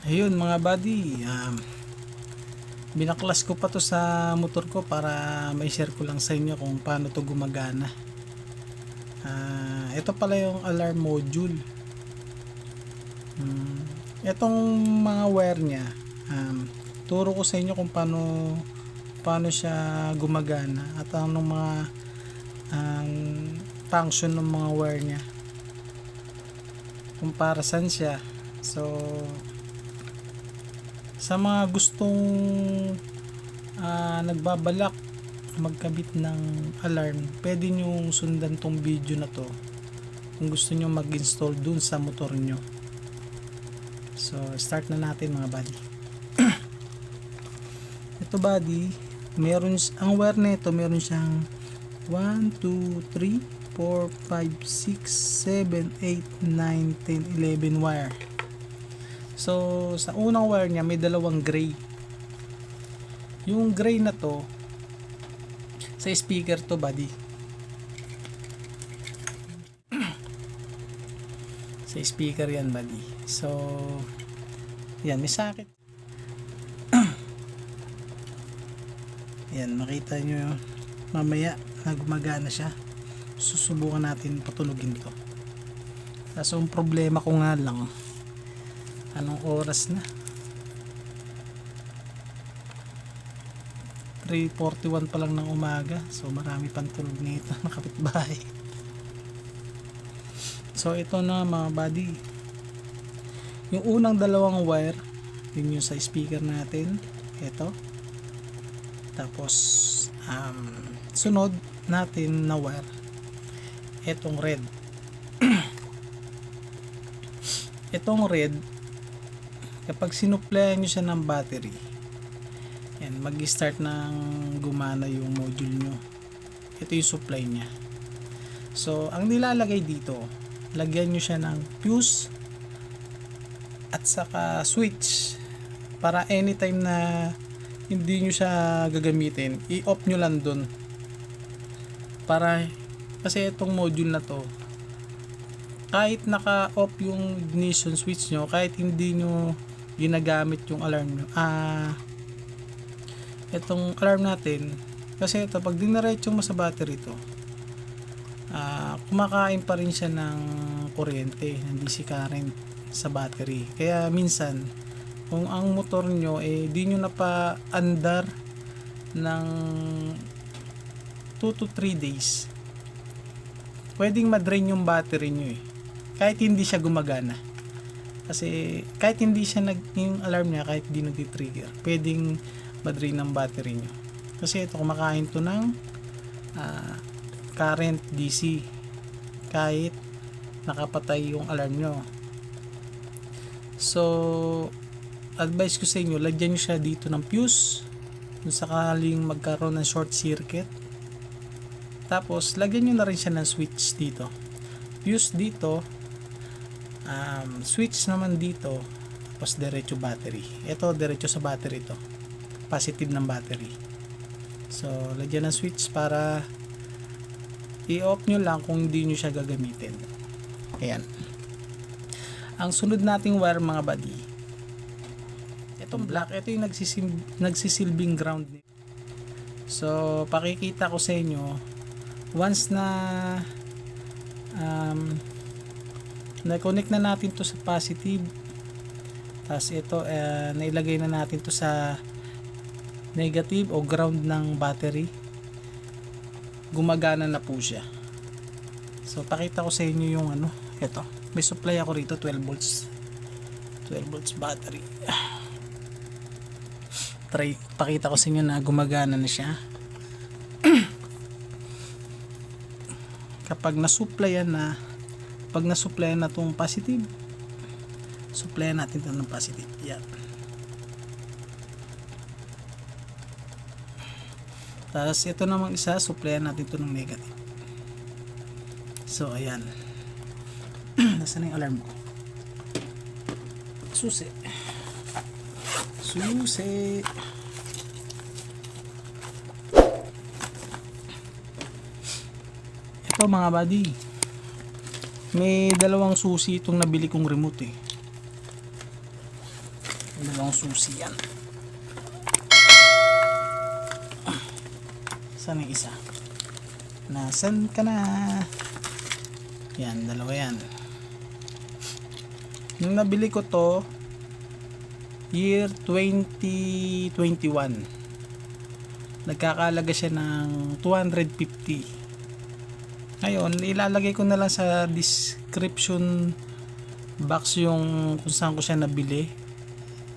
Ayun mga buddy, binaklas ko pa to sa motor ko para may share ko lang sa inyo kung paano to gumagana. Ito pala yung alarm module. Itong mga wire nya, turo ko sa inyo kung paano siya gumagana at anong mga function ng mga wire nya, kung para saan siya. So sa mga gustong nagbabalak magkabit ng alarm, pwede nyo sundan tong video na to kung gusto nyo mag-install dun sa motor nyo. So start na natin mga buddy. Ito buddy, ang wire na ito meron siyang 1, 2, 3, 4, 5, 6, 7, 8, 9, 10, 11 wire. So sa unang wire niya may dalawang gray. Yung gray na to sa speaker to buddy. Sa speaker yan buddy. So yan, may sakit. Yan, makita nyo mamaya na gumagana siya. Susubukan natin patulugin to. Kaso ang problema ko nga lang, anong oras na? 3:41 pa lang ng umaga. So marami pang tulog nito ng kapitbahay. So ito na mga buddy, yung unang dalawang wire, yun yung sa speaker natin. Ito. Tapos sunod natin na wire, etong red. Itong red, kapag sinuplayan nyo siya ng battery, yan, mag-start ng gumana yung module nyo. Ito yung supply nya. So ang nilalagay dito, lagyan nyo siya ng fuse at saka switch para anytime na hindi nyo siya gagamitin, i-off nyo lang dun. Kasi itong module na to, kahit naka-off yung ignition switch nyo, kahit hindi nyo ginagamit yung alarm nyo, itong alarm natin, kasi ito pag dinaretso mo sa battery to, kumakain pa rin siya ng kuryente, ng DC current sa battery. Kaya minsan kung ang motor nyo di nyo na pa andar ng 2 to 3 days, pwedeng madrain yung battery nyo kahit hindi siya gumagana. Kasi kahit hindi siya yung alarm niya, kahit hindi nag-trigger, pwedeng madrain ng battery nyo. Kasi ito kumakain to ng current DC kahit nakapatay yung alarm nyo. So advice ko sa inyo, lagyan nyo siya dito ng fuse kung sakaling magkaroon ng short circuit. Tapos lagyan nyo na rin siya ng switch dito, fuse dito, switch naman dito, tapos diretso battery. Ito diretso sa battery to, positive ng battery. So lagyan ng switch para i-off nyo lang kung hindi nyo siya gagamitin. Ayan. Ang sunod nating wire mga buddy, itong black, ito yung nagsisilbing ground. So pakikita ko sa inyo, once na na-connect na natin to sa positive, tapos ito nailagay na natin to sa negative o ground ng battery, gumagana na po siya. So pakita ko sa inyo yung ito, may supply ako rito 12 volts battery. Pakita ko sa inyo na gumagana na siya. Kapag nasupplyan na tong positive, supplyan natin ito ng positive. Yan. Tapos ito namang isa, supplyan natin ito ng negative. So ayan. Nasaan na yung alarm ko? Susi. Ito mga buddy, may dalawang susi itong nabili kong remote Dalawang susi yan. Saan yung isa? Nasaan ka na? Yan, dalawa yan. Nung nabili ko to year 2021, nagkakalaga siya ng 250. Ngayon ilalagay ko na lang sa description box yung kung saan ko siya nabili.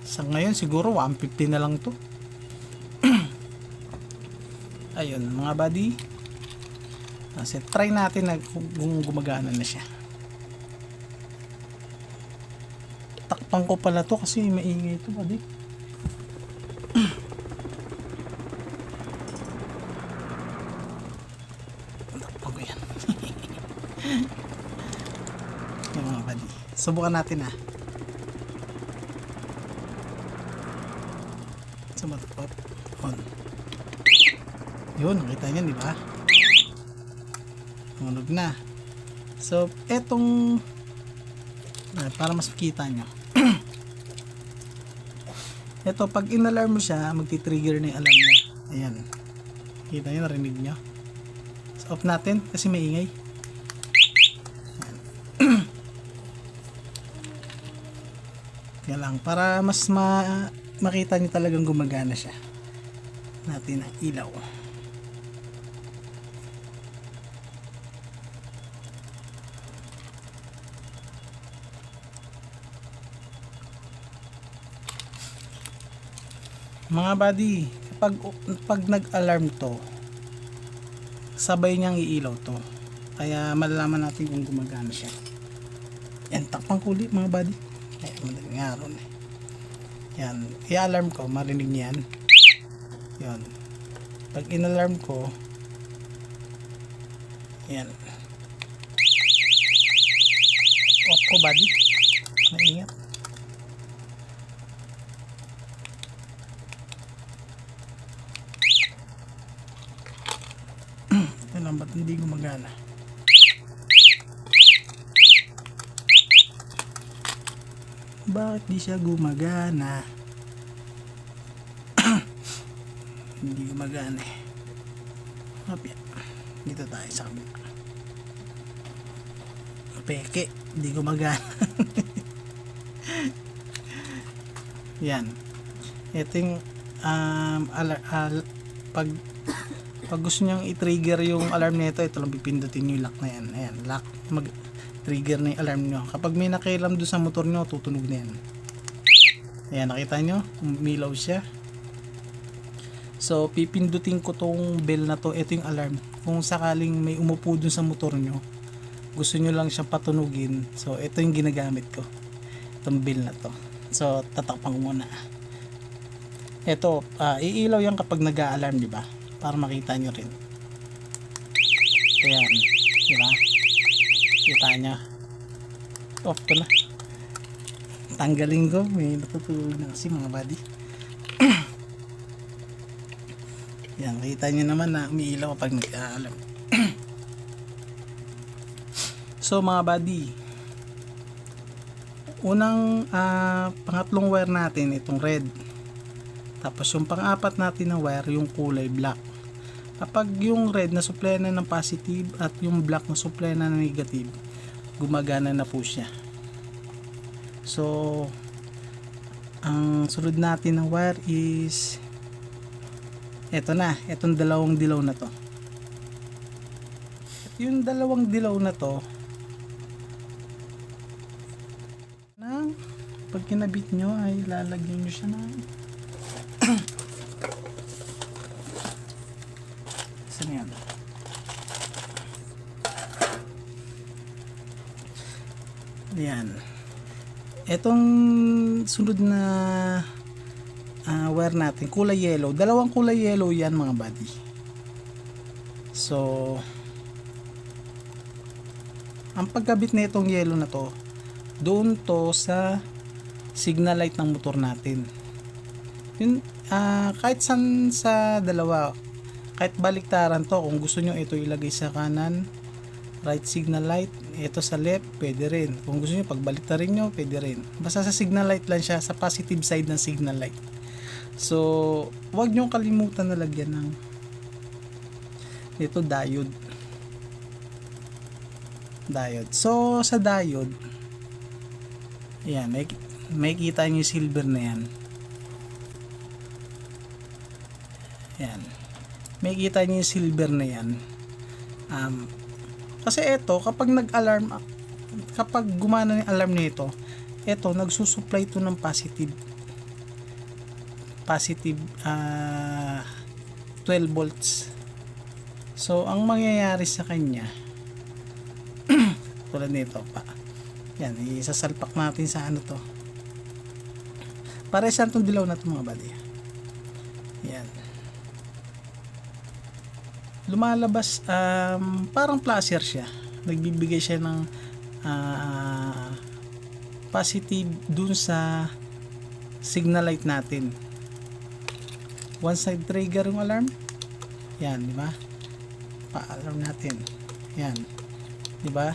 Sa ngayon siguro 150 na lang to. Ayun mga buddy, kasi try natin na kung gumagana na siya. Takpan ko pala to kasi maingay ito buddy. Takpan ko yan. Yung mga buddy, subukan natin ah. Sumatapot on. Yun, nakita nyo di ba? Tumunog na. So etong para mas makita nyo. Ito pag in-alarm mo siya, magti-trigger na yung alarm niya. Ayan. Kita nyo, narinig nyo. So off natin kasi maingay. Kaya lang, para mas makita nyo talagang gumagana siya. Natin ang ilaw. Mga buddy, pag nag-alarm to, sabay niyang iilaw to. Kaya malalaman natin kung gumagana siya. Yan, takpang kulit mga buddy. Ay, madaling araw na. Yan, i-alarm ko, marinig niyan. Yan. Pag in-alarm ko, yan. Off ko buddy. Maingat. Yan, ba't hindi gumagana? Bakit di siya gumagana? Hindi gumagana eh. Hopya. Dito tayo sa kabila. Peke, hindi gumagana. Yan. Ito yung pag gusto nyang i-trigger yung alarm nito, ito lang pipindutin nyo yung lock na yan. Ayan, lock. Mag-trigger na yung alarm nyo. Kapag may nakialam doon sa motor nyo, tutunog na yan. Ayan, nakita nyo? Umilaw siya. So, pipindutin ko tong bell na to. Ito yung alarm. Kung sakaling may umupo doon sa motor nyo, gusto nyo lang siyang patunugin. So, ito yung ginagamit ko. Itong bell na to. So, tatakpan ko muna. Ito, iilaw yan kapag nag-a-alarm, di ba? Para makita nyo rin. Ayan, di ba? Kita nyo. Off ko na. Tanggalin ko. May natutulog na kasi mga buddy. Yan, kita nyo naman na umiilaw kapag nag-a-alarm. So mga buddy, unang pangatlong wire natin itong red. Tapos yung pang-apat natin na wire yung kulay black. Kapag yung red na supply na ng positive at yung black na supply na ng negative, gumagana na po siya. So ang sunod natin na wire is eto na, etong dalawang dilaw na to. At yung dalawang dilaw na to, pag kinabit nyo ay lalagyan nyo siya ng saan yan? Yan. Etong sunod na wire natin, kulay yellow. Dalawang kulay yellow yan mga buddy. So ang pagkabit na itong yellow na to, doon to sa signal light ng motor natin. Yun, kahit san sa dalawa, kahit baliktaran to, kung gusto nyo ito ilagay sa kanan, right signal light, Ito sa left, pwede rin. Kung gusto nyo, pagbalik na rin nyo, pwede rin. Basta sa signal light lang siya, sa positive side ng signal light. So, wag nyo kalimutan na lagyan ng ito diode. So, sa diode, yan, may kita nyo yung silver na yan. Yan. May kita nyo yung silver na yan. Kasi ito, kapag nag-alarm, kapag gumana yung alarm nito, ito, nagsusupply ito ng positive 12 volts. So, ang mangyayari sa kanya, tulad nito pa. Yan, isasalpak natin sa ano to. Para saan itong dilaw na ito mga buddy. Yan. Lumalabas, parang flasher siya. Nagbibigay siya ng positive dun sa signal light natin. One side trigger yung alarm. Yan, di ba? Pa-alarm natin. Yan. Di ba?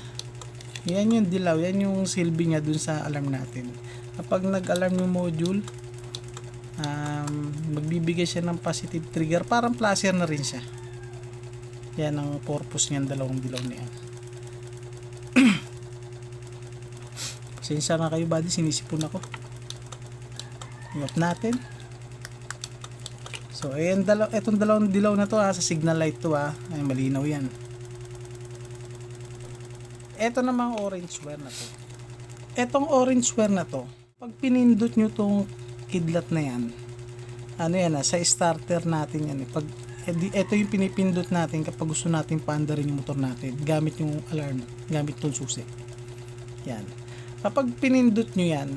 Yan yung dilaw, yan yung silbi niya dun sa alarm natin. Kapag nag-alarm yung module, magbibigay siya ng positive trigger, parang flasher na rin siya. Yan ang purpose niyan, dalawang dilaw na yan. Pasensya na kayo buddy, sinisipon ako. I-off natin. So ayan, etong dalawang dilaw na to sa signal light to ay malinaw yan. Eto namang orange wire na to. Etong orange wire na to, pag pinindot nyo tong kidlat na yan, ano yan sa starter natin yan pag ito yung pinipindot natin kapag gusto natin paandarin yung motor natin gamit yung alarm, gamit tong susi. Yan. Kapag pinindot nyo yan,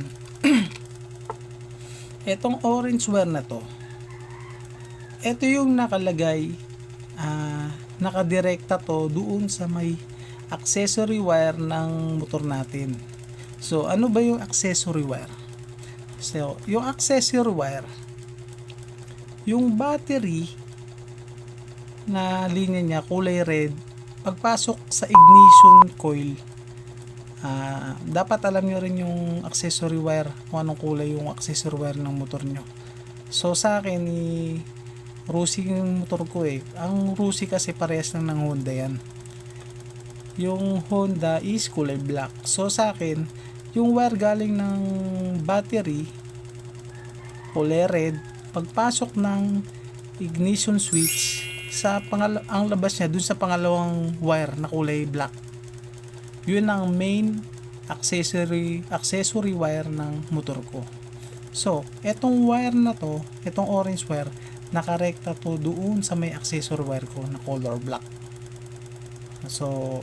etong orange wire na to, ito yung nakalagay, nakadirekta to doon sa may accessory wire ng motor natin. So, ano ba yung accessory wire? So, yung accessory wire, yung battery na linya niya, kulay red, pagpasok sa ignition coil, dapat alam nyo rin yung accessory wire, kung anong kulay yung accessory wire ng motor nyo. So, sa akin, Rusi yung motor ko Ang Rusi kasi parehas lang ng Honda yan. Yung Honda is kulay black. So sa akin, yung wire galing ng battery, kulay red, pagpasok ng ignition switch, ang labas niya dun sa pangalawang wire na kulay black. Yun ang main accessory wire ng motor ko. So, etong wire na to, etong orange wire, nakarekta to doon sa may accessory wire ko na color black. So,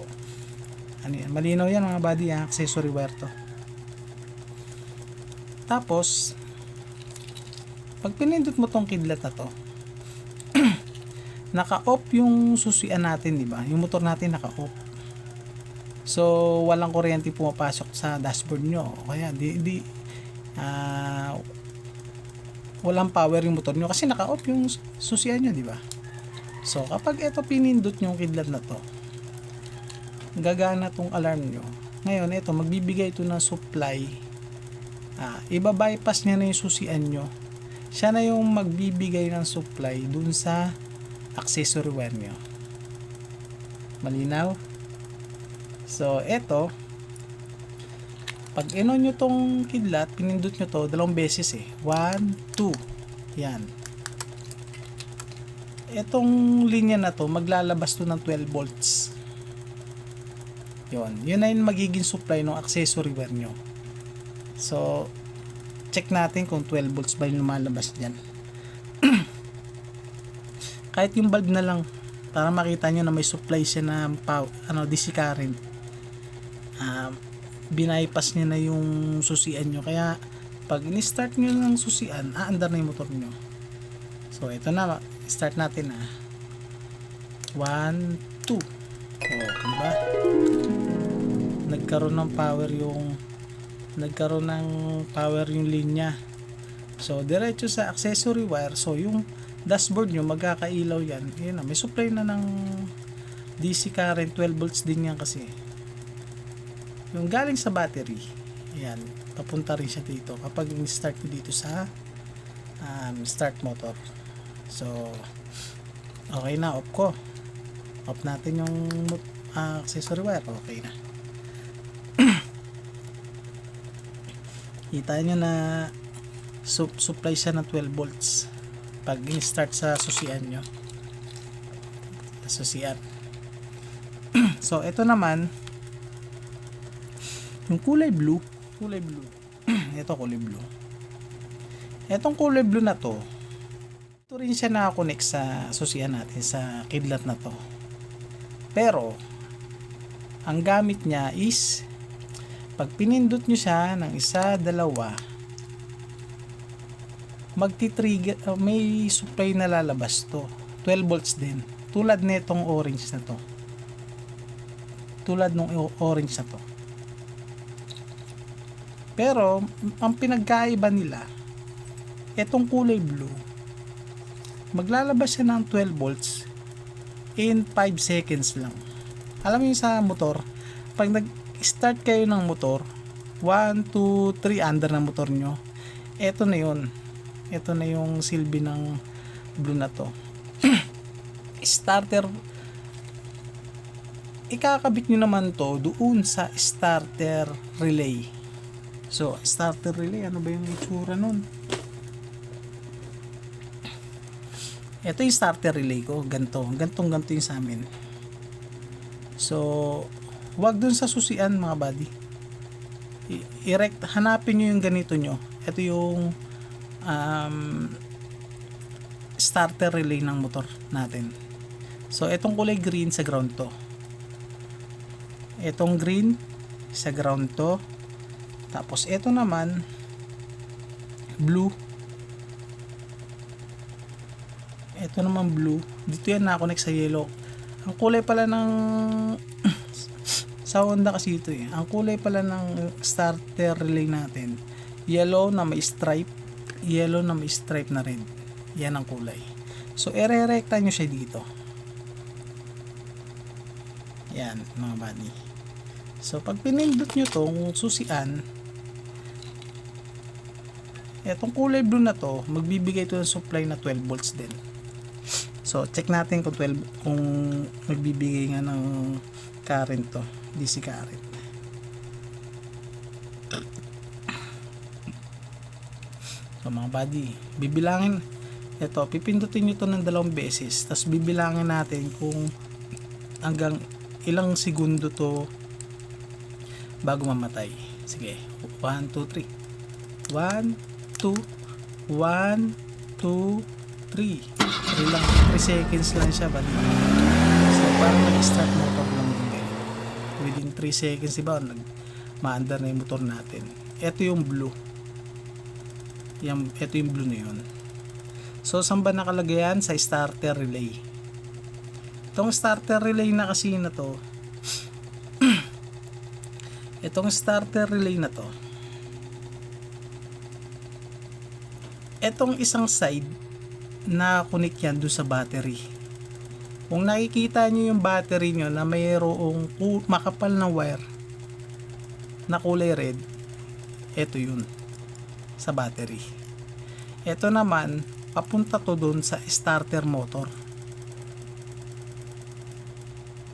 malinaw yan mga buddy, accessory wire to. Tapos, pag pinindot mo tong kidlat na to, naka-off yung susian natin, di ba? Yung motor natin naka-off. So, walang kuryente pumapasok sa dashboard nyo. Kaya, walang power yung motor nyo kasi naka-off yung susian nyo, di ba? So, kapag ito pinindot yung kidlat na to, gagana tong alarm nyo. Ngayon, ito, magbibigay ito ng supply. Iba-bypass niya na yung susian nyo. Siya na yung magbibigay ng supply dun sa accessory wire nyo. Malinaw? So, ito, pag inon nyo tong kidlat, pinindot nyo to dalawang beses 1, 2. Yan. Etong linya na to, maglalabas to ng 12 volts. Yun na yung magiging supply ng accessory wire nyo. So, check natin kung 12 volts ba yung lumalabas dyan. Kahit yung bulb na lang, para makita nyo na may supply siya na power, DC current. Bypass niya na yung susian nyo. Kaya pag in-start nyo ng susian, aandar na yung motor nyo. So ito na, start natin 1, 2. Diba? Nagkaroon ng power yung linya. So diretso sa accessory wire. So yung dashboard nyo magkakailaw yan. Yun na, may supply na ng DC current, 12 volts din yan kasi. yung galing sa battery, ayan, papunta rin siya dito kapag start ko dito sa start motor. So okay na, off ko, off natin yung accessory wire, okay na. Kita nyo na supply siya ng 12 volts pag in-start sa susian nyo, susian. So ito naman yung kulay blue ito kulay blue, etong kulay blue na to, ito rin siya nakakonect sa susian natin, sa kidlat na to, pero ang gamit niya is pag pinindot nyo siya ng isa, dalawa, magti-trigger, may supply na lalabas to, 12 volts din, tulad nitong orange na to, tulad ng orange na to. Pero ang pinagkaiba nila, etong kulay blue, maglalabas siya ng 12 volts in 5 seconds lang. Alam mo yung sa motor, pag nag-start kayo ng motor, 1, 2, 3 under ng motor nyo, eto na yun, ito na yung silbi ng blue na to. Starter, ikakabit nyo naman to doon sa starter relay. So starter relay, ano ba yung itsura nun? Ito yung starter relay ko, gantong yung sa amin. So wag dun sa susian mga buddy, i-rect, hanapin nyo yung ganito nyo. Ito yung starter relay ng motor natin. So itong kulay green sa ground to, itong green sa ground to, tapos ito naman blue, ito naman blue, dito yan na-connect sa yellow. Ang kulay pala ng sa Honda kasi ito ang kulay pala ng starter relay natin, yellow na may stripe, yellow na may stripe na red, yan ang kulay. So ire-recta nyo siya dito, yan mga buddy. So pag pinindot nyo tong susian, etong kulay blue na to, magbibigay ito ng supply na 12 volts din. So check natin kung 12, kung magbibigay nga ng current to, DC current. So mga buddy, bibilangin ito, pipindutin nyo to ng 2 beses, tapos bibilangin natin kung hanggang ilang segundo to bago mamatay. Sige, 1, 2, 3, 1, 2, 1, 2, 3 lang, 3 seconds lang siya buddy. So parang nag-start motor lang din kayo, within 3 seconds diba ma-under na yung motor natin. Ito yung blue, ito yung blue na yun. So saan ba nakalagay yan? Sa starter relay. Itong starter relay na kasi na to itong starter relay na to, etong isang side na connect yan doon sa battery. Kung nakikita nyo yung battery nyo na mayroong makapal na wire na kulay red, eto yun sa battery. Eto naman papunta to doon sa starter motor.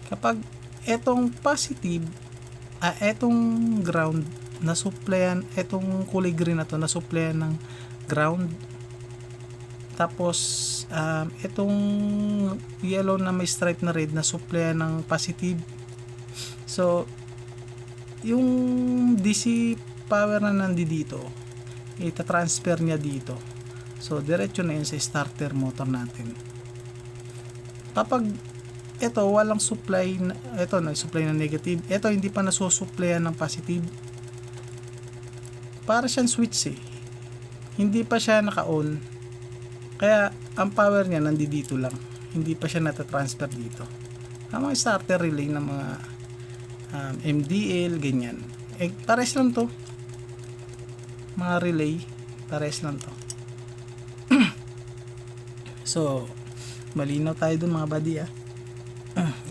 Kapag etong positive, etong ground na supplyan, etong kulay green na to na supplyan ng ground, tapos itong yellow na may stripe na red na supplyan ng positive. So yung DC power na nandito, ita-transfer niya dito, so diretso na yun sa starter motor natin. Kapag ito walang supply, ito nag-supply ng negative, ito hindi pa nasusupplyan ng positive, para siyang switch hindi pa siya naka-on, kaya ang power niya nandito lang, hindi pa siya natatransfer dito. Ang mga starter relay ng mga MDL ganyan, pares lang to, mga relay pares lang to. So malinaw tayo dun mga buddy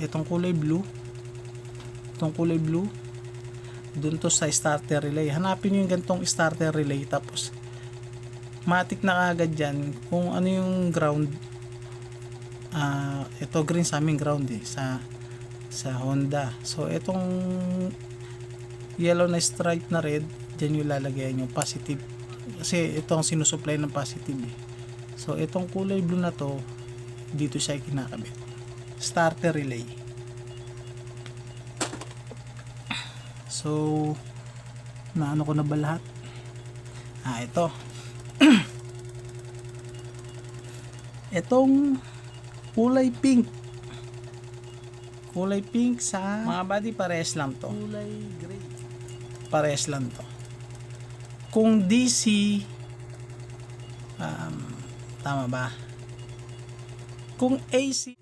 itong kulay blue dun to sa starter relay. Hanapin nyo yung gantong starter relay, tapos matik na kagad dyan kung ano yung ground. Ito green sa aming ground sa Honda. So itong yellow na stripe na red, dyan yung lalagay nyo positive, kasi ito ang sinusupply ng positive eh. So itong kulay blue na to, dito siya kinakabit, starter relay. So naano ko na ba lahat? Ito itong kulay pink sa mga body, pares lang to. Kulay gray, pares lang to. Kung DC tama ba? Kung AC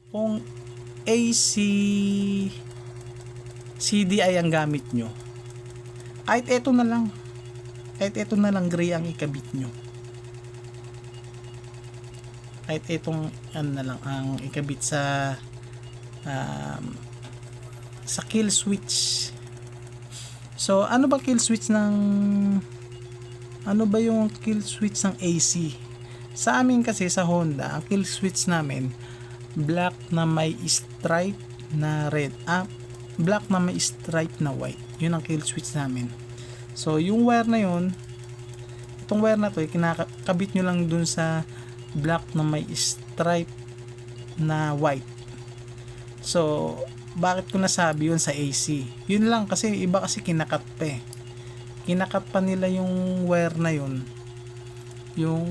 CDI ang gamit nyo, kahit eto na lang gray ang ikabit nyo, kahit etong na lang ang ikabit sa kill switch. So ano ba kill switch ng yung kill switch ng AC? Sa amin kasi sa Honda, ang kill switch namin black na may stripe na red, black na may stripe na white. Yun ang kill switch namin. So yung wire na yun, itong wire na to, kinakabit nyo lang dun sa black na may stripe na white. So bakit ko nasabi yun sa AC? Yun lang, kasi iba kasi kinakat pa nila yung wire na yun, yung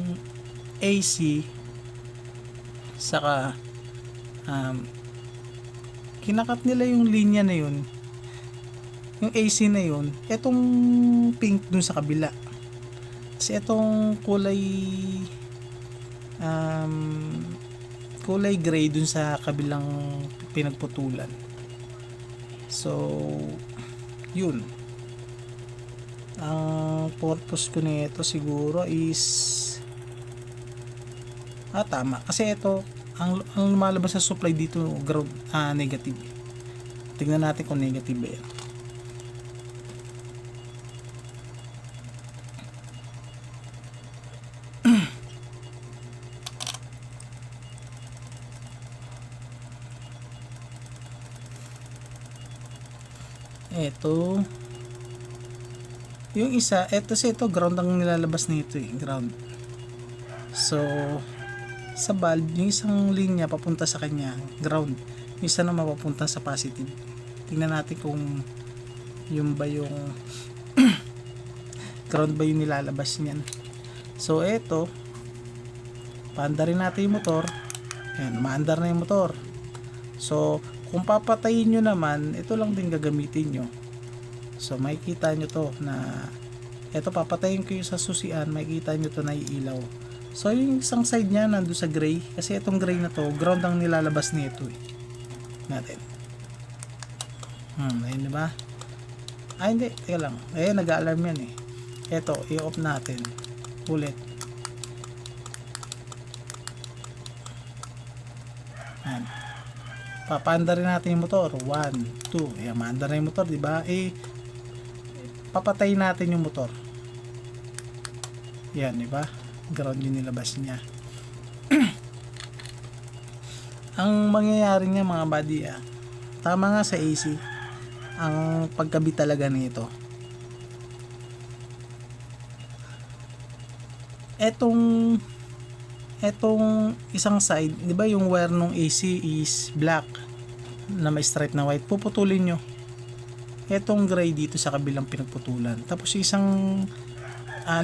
AC, saka kinakat nila yung linya na yun, yung AC na yun, etong pink dun sa kabila, kasi etong kulay gray dun sa kabilang pinagputulan. So yun ang purpose ko nito siguro is tama, kasi ito ang lumalabas sa supply dito ground negative. Tingnan natin kung negative ba yan. Ito yung isa, ito ground ang nilalabas nito ground. So sa valve, yung isang linya papunta sa kanya ground, yung isa na mapapunta sa positive. Tingnan natin kung yung ba yung ground ba yung nilalabas niyan. So ito, paandarin natin yung motor. Ayan, maandar na yung motor. So kung papatayin nyo naman, ito lang din gagamitin nyo. So makikita nyo to na ito, papatayin ko yung sa susian, makikita nyo to na iilaw. So yung isang side nya nando sa gray, kasi itong gray na to ground ang nilalabas nito natin. Ayun, diba? Hindi, teka lang, nag-a-alarm yan ito, i-off natin ulit. Ayan, papaandar rin natin yung motor. 1, 2, ayan, maandar na yung motor, diba? Papatayin natin yung motor. Yan, diba? Ground yung nilabas niya. Ang mangyayari niya mga buddy, tama nga sa AC ang pagkabit talaga nito. Etong isang side, di ba yung wire ng AC is black na may stripe na white, puputulin nyo etong gray dito sa kabilang pinagputulan, tapos isang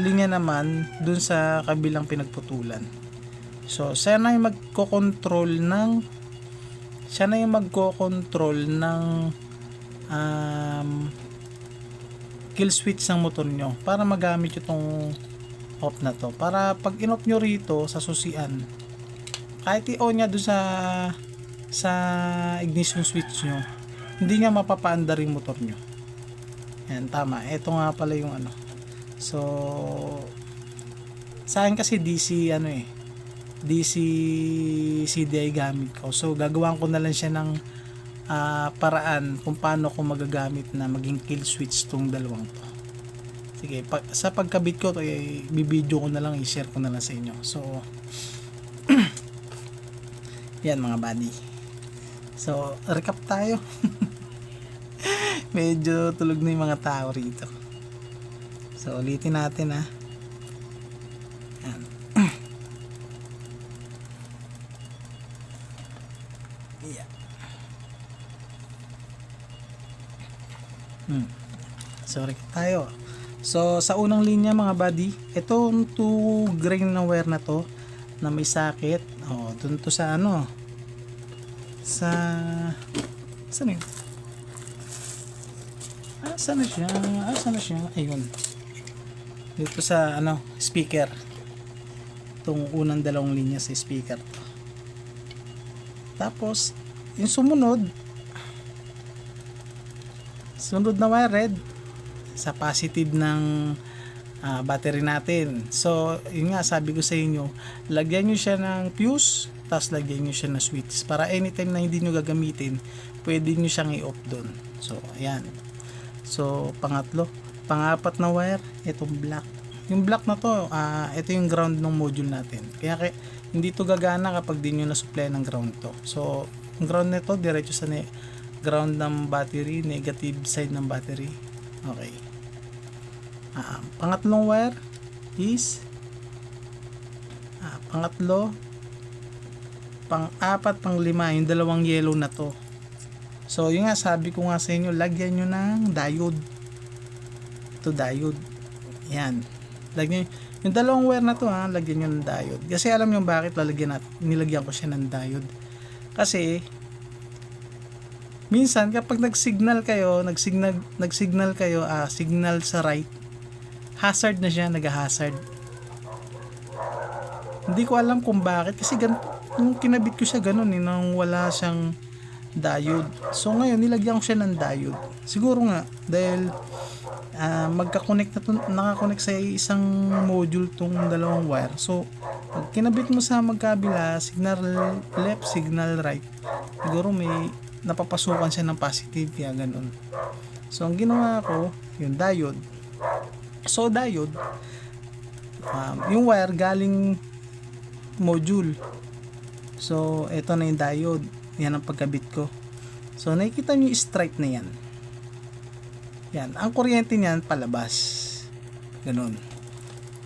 linya naman dun sa kabilang pinagputulan. So siya na yung magko-control ng kill switch ng motor nyo para magamit itong off na to, para pag in-off nyo rito sa susian, kahit i-on nya dun sa ignition switch nyo, hindi nga mapapaandar yung motor nyo. Yan, tama. Ito nga pala yung so sa akin kasi DC DC CDI gamit ko, so gagawan ko na lang siya ng paraan kung paano ko magagamit na maging kill switch tong dalawang to. Sige, sa pagkabit ko, bibideo ko na lang, i-share ko na lang sa inyo. So, yan mga buddy. So, recap tayo. Medyo tulog na yung mga tao rito. So, ulitin natin ha. Yan. Yeah. So, recap tayo. So, sa unang linya mga buddy, itong 2 grain na wire na to, na may sakit, dun to sa ano, saan yun? Saan na siya? Ayun. Dito sa, speaker. Itong unang dalawang linya sa speaker to. Tapos, yung sunod na wire red, sa positive ng battery natin. So, yun nga, sabi ko sa inyo, lagyan nyo siya ng fuse, tapos lagyan nyo siya ng switch. Para anytime na hindi nyo gagamitin, pwede nyo siyang i-off doon. So, ayan. So, pangapat na wire, itong black. Yung black na to, ito yung ground ng module natin. Kaya hindi to gagana kapag di nyo na-supply ng ground to. So, yung ground nito, diretso sa ground ng battery, negative side ng battery. Okay. Pangatlong wire is pangatlo, pang-apat, pang-lima, yung dalawang yellow na to. So, yung nga, sabi ko nga sa inyo, lagyan nyo ng diode. Ito, diode. Yan. Lagyan, yung dalawang wire na to lagyan nyo ng diode. Kasi alam nyo bakit nilagyan ko siya ng diode. Kasi, minsan kapag nagsignal kayo, signal sa right, hazard na siya, nag-hazard. Hindi ko alam kung bakit kasi yung kinabit ko siya ganun nang wala siyang diode. So ngayon nilagyan ko siya ng diode. Siguro nga dahil nakakonect sa isang module tong dalawang wire. So pag kinabit mo sa magkabila, signal left, signal right, siguro may napapasukan siya ng positive, kaya ganun. So ang ginawa ko, yung diode. So diode, yung wire galing module. So ito na yung diode. Yan ang pagkabit ko. So nakikita nyo yung stripe na yan. Yan, ang kuryente niyan palabas. Ganun.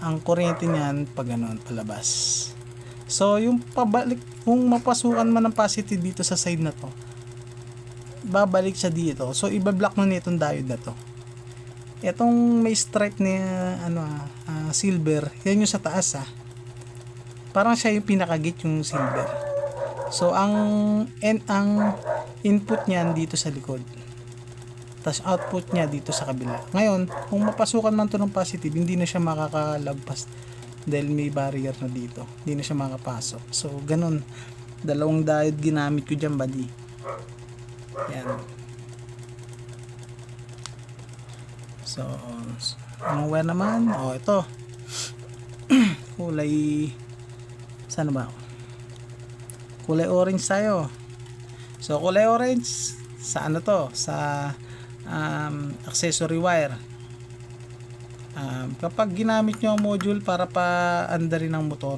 Ang kuryente niyan pag ganun, palabas. So yung pabalik, kung mapasukan man ng positive dito sa side na to, babalik siya dito. So ibablock na nitong diode na to. Etong may stripe na silver, yan yung sa taas Parang siya yung pinakagit yung silver. So ang input niyan dito sa likod. Tapos output niya dito sa kabila. Ngayon, kung mapasukan man to ng positive, hindi na siya makakalagpas dahil may barrier na dito. Hindi na siya makapasok. So ganun. Dalawang diode ginamit ko diyan, buddy. Yan. So, anong wire naman? Ito. Kulay, saan ba? Kulay orange tayo. So, kulay orange, sa ano to? Sa accessory wire. Kapag ginamit nyo ang module para pa-andarin ng motor,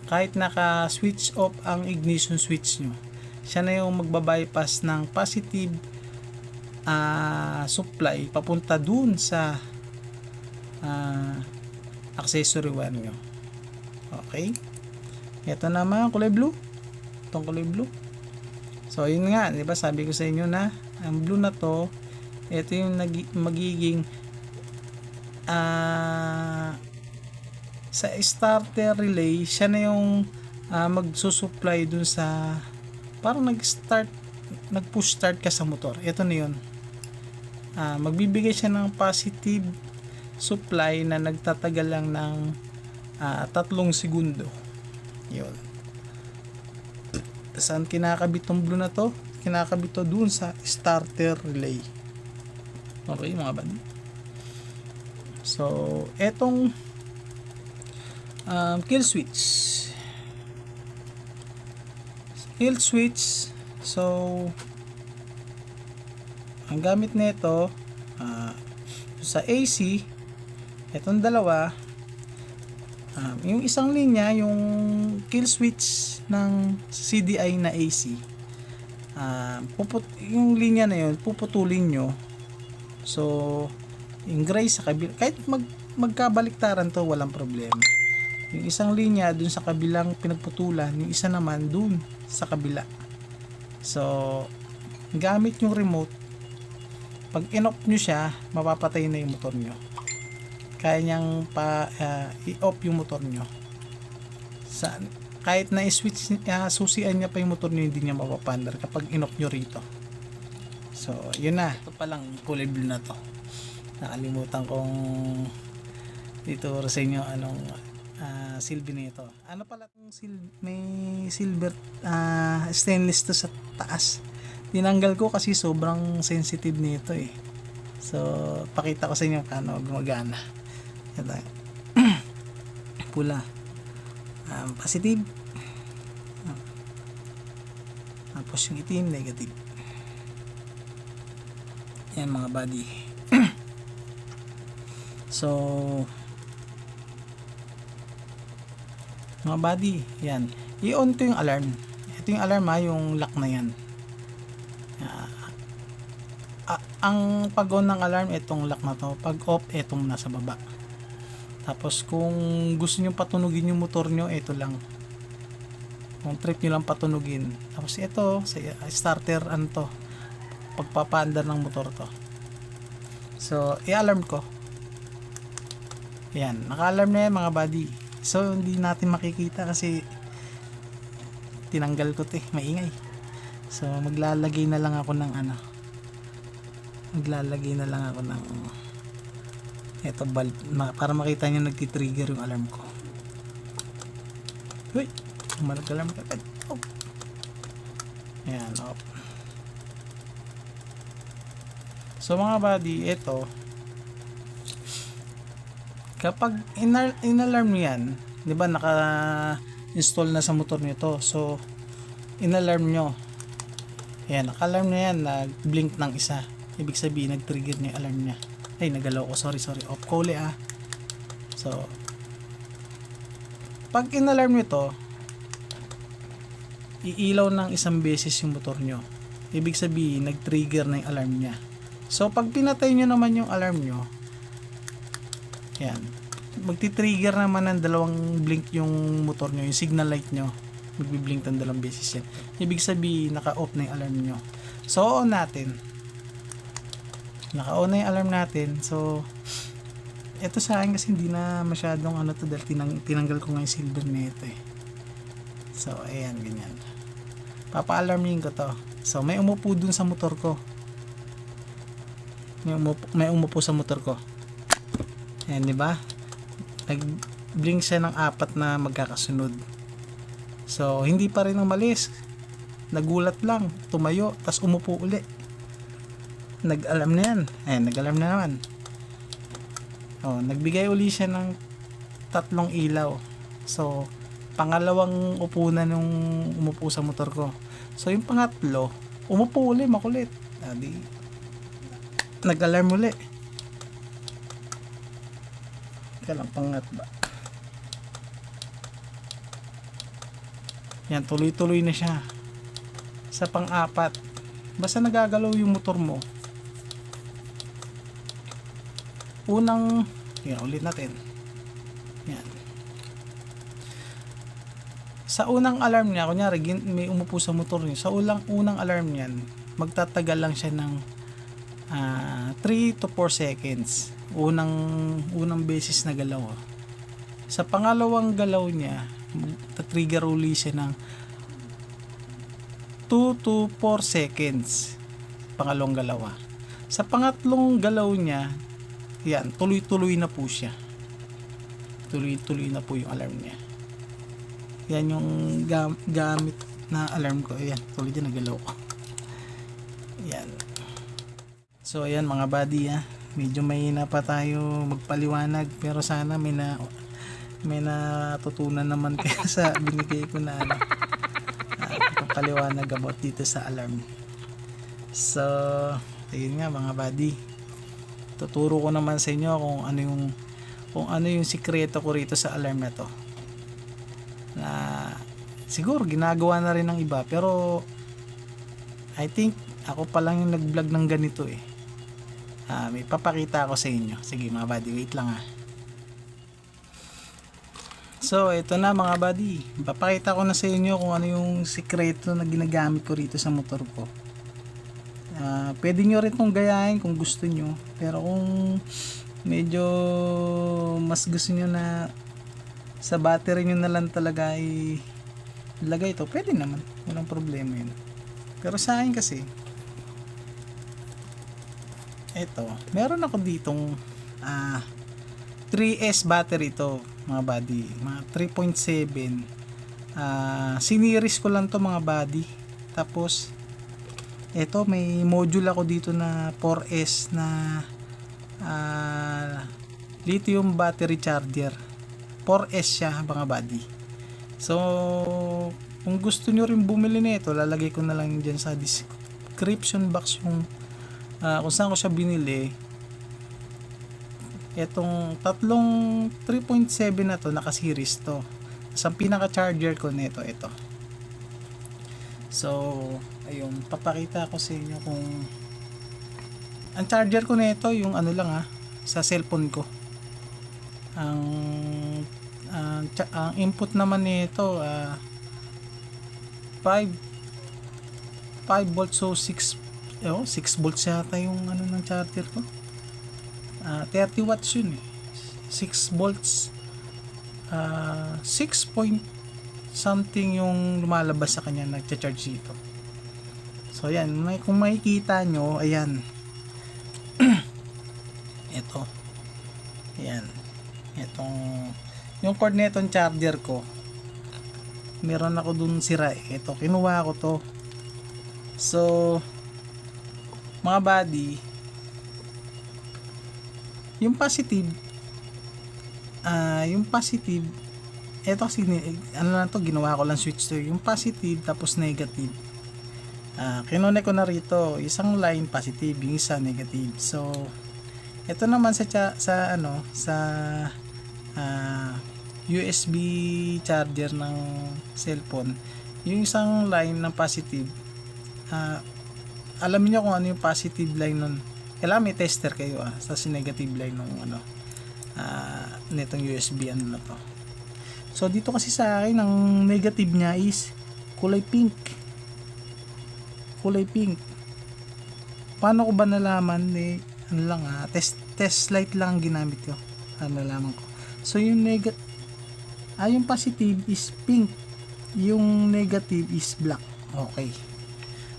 kahit naka-switch off ang ignition switch nyo, siya na yung magbabypass ng positive supply papunta dun sa accessory wire nyo. Okay, ito naman kulay blue, itong kulay blue. So yun nga, diba sabi ko sa inyo na ang blue na to, ito yung magiging sa starter relay, siya na yung magsusupply dun sa, parang nag-push start ka sa motor. Ito na yun. Magbibigay siya ng positive supply na nagtatagal lang ng 3 segundo. Yun. Saan kinakabit tong blue na to? Kinakabit to dun sa starter relay. Okay mga buddy. So etong kill switch. So ang gamit nito sa AC, itong dalawa, yung isang linya, yung kill switch ng CDI na AC, yung linya na yun puputulin nyo. So yung gray sa kabila, kahit magkabaliktaran to, walang problema. Yung isang linya dun sa kabilang pinagputulan, yung isa naman dun sa kabila. So gamit yung remote, pag in-off nyo siya, mapapatay na yung motor nyo. Kaya niyang i-off yung motor nyo. Kahit na i-switch, susian niya pa yung motor nyo, hindi niya mapapandar kapag in-off nyo rito. So yun na, ito palang kulay blue na to. Nakalimutan kong ituro sa inyo anong silbi nito. Ano pala itong may silver stainless to sa taas. Tinanggal ko kasi sobrang sensitive nito eh. So pakita ko sa inyo paano gumagana. Ito. Pula. Positive. Tapos yung itim, negative. Yan mga buddy. So mga buddy, yan. I-on to yung alarm. Ito yung alarm yung lock na yan. Ang pag-on ng alarm, itong lock na to. Pag off, itong nasa baba. Tapos kung gusto nyo patunugin yung motor nyo, ito lang. Kung trip nyo lang patunugin. Tapos ito, starter, ano to, pagpapaandar ng motor to. So i-alarm ko. Yan, naka-alarm na yan mga buddy. So hindi natin makikita kasi tinanggal ko to maingay. So maglalagay na lang ako ng ito bulb para makita nyo nagti-trigger yung alarm ko. Uy, mag-alarm ka. Oh. Ayan, off. So mga buddy, ito kapag in-alarm nyo yan, di ba naka-install na sa motor nyo to. So in-alarm nyo, ayan, naka-alarm na yan, nag-blink ng isa, ibig sabihin nag-trigger niya yung alarm niya. Ay, nagalaw ko, sorry, off ko ulit So pag in-alarm nyo to, iilaw ng isang beses yung motor nyo, ibig sabihin nag-trigger na yung alarm niya. So pag pinatay nyo naman yung alarm nyo, yan, magti-trigger naman ng dalawang blink yung motor nyo, yung signal light nyo, magbi-blink ng dalawang beses yan. Ibig sabihin naka-off na yung alarm nyo. So on natin, naka-on na yung alarm natin. So ito sa akin kasi hindi na masyadong to dahil tinanggal ko nga yung silver nito So ayan, ganyan, papa-alarmin ko to. So may umupo dun sa motor ko, may umupo sa motor ko. Ayan, di ba? Nag-blink siya ng 4 na magkakasunod. So hindi pa rin umalis, nagulat lang, tumayo, tas umupo uli. Nag-alarm na yan. Ayan, nag-alarm na naman. Nagbigay uli siya ng 3 ilaw. So pangalawang upunan nung umupo sa motor ko. So yung pangatlo, umupo uli, makulit. Nag-alarm uli. Kailang pangatlo. Yan, tuloy-tuloy na siya. Sa pang-4, basta nagagalaw yung motor mo. Ulit natin. Yan. Sa unang alarm niya, kunyari may umupo sa motor niya, sa unang alarm niyan, magtatagal lang siya ng 3 to 4 seconds. Unang beses na galaw. Sa pangalawang galaw niya, trigger uli siya ng 2 to 4 seconds. Pangalawang galaw. Sa pangatlong galaw niya, yan, tuloy-tuloy na po siya. Tuloy-tuloy na po yung alarm niya. Yan yung gamit na alarm ko. Ayan, tuloy din nagalaw ko. Yan. So ayan mga buddy, medyo mahina pa tayo magpaliwanag, pero sana may natutunan naman kayo sa binigay ko na paliwanag about dito sa alarm. So Ayun nga mga buddy, tuturo ko naman sa inyo kung ano yung sikreto ko rito sa alarm na to, na siguro ginagawa na rin ng iba, pero I think ako pa lang yung nag-vlog ng ganito eh. May papakita ako sa inyo. Sige mga buddy, wait lang ah. So ito na mga buddy, papakita ko na sa inyo kung ano yung sikreto na ginagamit ko rito sa motor ko. Pwede nyo rin itong gayahin kung gusto nyo, pero kung medyo mas gusto nyo na sa battery nyo na lang talaga ilagay ito, pwede naman, walang problema yun. Pero sa akin kasi ito, meron ako ditong 3S battery ito mga buddy, mga 3.7. Siniris ko lang to mga buddy. Tapos ito, may module ako dito na 4S na lithium battery charger. 4S siya mga buddy. So kung gusto nyo rin bumili nito, lalagay ko na lang dyan sa description box yung kung saan ko siya binili. Etong tatlong 3.7 na to, naka-series to. Sa pinaka charger ko nito, ito. So ayun, papakita ko sa inyo kung ang charger ko nito, yung ano lang sa cellphone ko. Ang input naman nito 5 volts, so 6 volts yata yung ano ng charger ko. 30 watts yun eh. 6 volts 6 point something yung lumalabas sa kanya, nagcha-charge dito. So yan, kung makikita nyo, ayan. Ito. Ayan. Yung cord netong charger ko, meron ako dun sira eh. Ito, kinuha ko to. So mga buddy, yung positive, eto kasi ano lang to, ginawa ko lang switch to, yung positive tapos negative. Kinone ko na rito, isang line positive, yung isa negative. So ito naman sa USB charger ng cellphone, yung isang line ng positive, alam niyo kung ano yung positive line nun. Kailangan may tester kayo sa negative line ng nitong USB ano na to. So dito kasi sa akin, ang negative niya is kulay pink. Paano ko ba nalaman? Test light lang ginamit ko. Nalaman ko. So yung yung positive is pink, yung negative is black. Okay.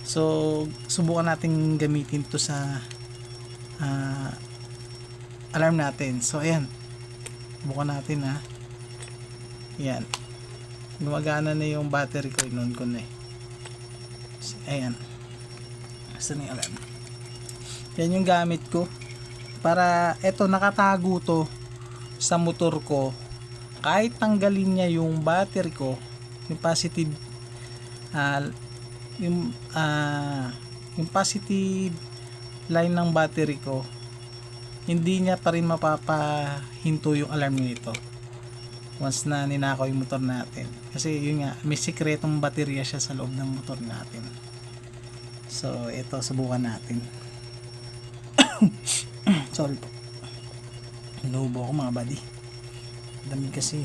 So subukan natin gamitin to sa alarm natin. So ayan, bukan natin ayan, gumagana na yung battery ko, inon ko na ayan. Saan yung alarm? Yan yung gamit ko para eto, nakatago to sa motor ko. Kahit tanggalin niya yung battery ko, yung positive yung positive line ng battery ko, hindi niya pa rin mapapahinto yung alarm nito once na ninakaw yung motor natin. Kasi yun nga, may sikretong baterya siya sa loob ng motor natin. So ito, subukan natin. Sorry po, inuubo ako mga buddy, dami kasi.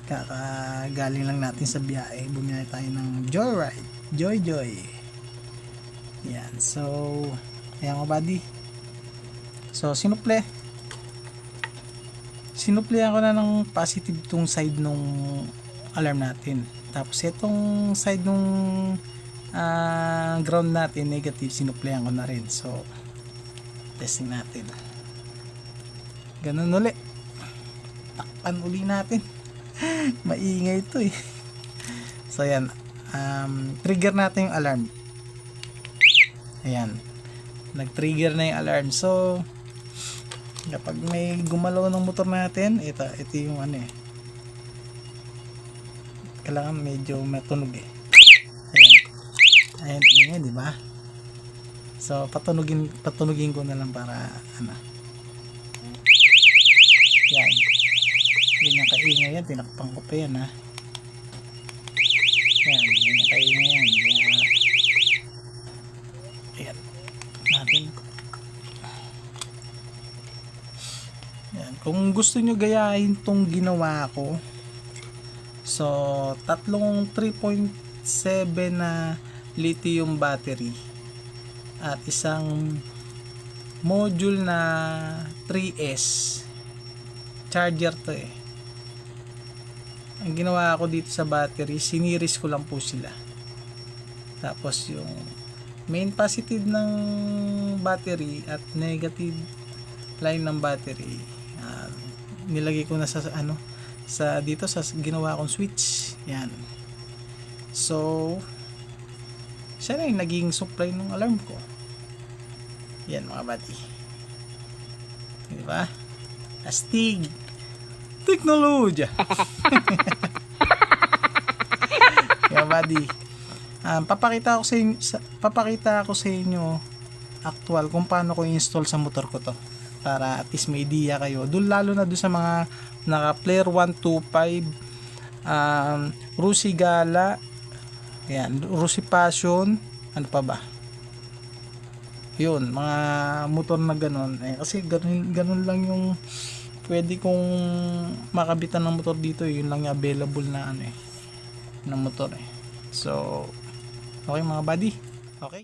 Kakagaling lang natin sa biyahe, bumili tayo ng Joyride, Joy. Yan, so ayan mga buddy. So sinuplehan ko na ng positive tong side nung alarm natin. Tapos itong side nung ground natin, negative, sinuplehan ko na rin. So testing natin. Ganun uli. Takpan uli natin. Maingay ito eh. So ayan, trigger natin yung alarm. Ayan, nag-trigger na yung alarm. So kapag may gumalaw ng motor natin, ito yung kailangan medyo matunog eh. Ayan, ingay, di ba? So patunugin ko na lang para ano. Yan. Ganyan kaingay yan, tinakpan ko pa yan ha. Yan, ganyan kaingay yan. Ayan. Natin. Yan. Kung gusto nyo gayahin tong ginawa ko, so tatlong 3.7 na lithium battery at isang module na 3S charger to eh. Ang ginawa ko dito sa battery, siniris ko lang po sila. Tapos yung main positive ng battery at negative line ng battery, nilagay ko na sa ano, sa dito sa ginawa kong switch. Yan. So siya na yung naging supply ng alarm ko. Yan mga buddy. Diba? Astig teknolohiya. Kaya buddy, papakita ko sa inyo actual kung paano ko i-install sa motor ko to, para at least may idea kayo. Doon lalo na doon sa mga naka player 125, Rusi Gala, yan, Rusi Passion, ano pa ba? Yun, mga motor na ganun. Kasi ganun lang yung pwede kong makabitan ng motor dito. Yun lang yung available na ano na motor eh. So okay mga buddy. Okay.